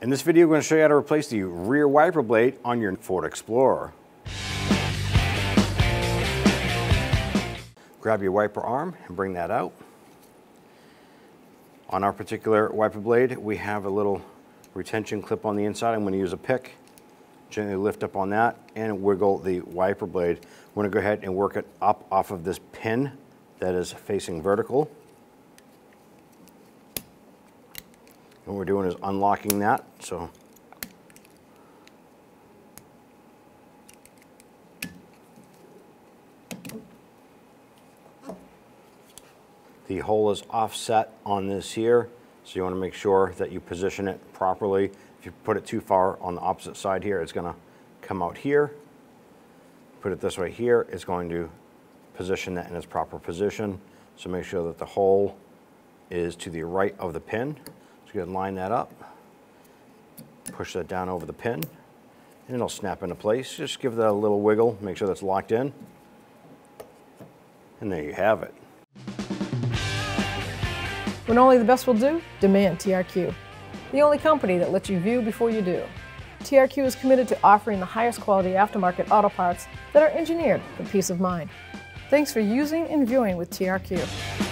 In this video, we're going to show you how to replace the rear wiper blade on your Ford Explorer. Grab your wiper arm and bring that out. On our particular wiper blade, we have a little retention clip on the inside. I'm going to use a pick, gently lift up on that and wiggle the wiper blade. We're going to go ahead and work it up off of this pin that is facing vertical. And what we're doing is unlocking that. So the hole is offset on this here, so you want to make sure that you position it properly. If you put it too far on the opposite side here, it's going to come out here. Put it this way here, it's going to position that in its proper position. So make sure that the hole is to the right of the pin. So you can line that up, push that down over the pin, and it'll snap into place. Just give that a little wiggle, make sure that's locked in, and there you have it. When only the best will do, demand TRQ. The only company that lets you view before you do. TRQ is committed to offering the highest quality aftermarket auto parts that are engineered for peace of mind. Thanks for using and viewing with TRQ.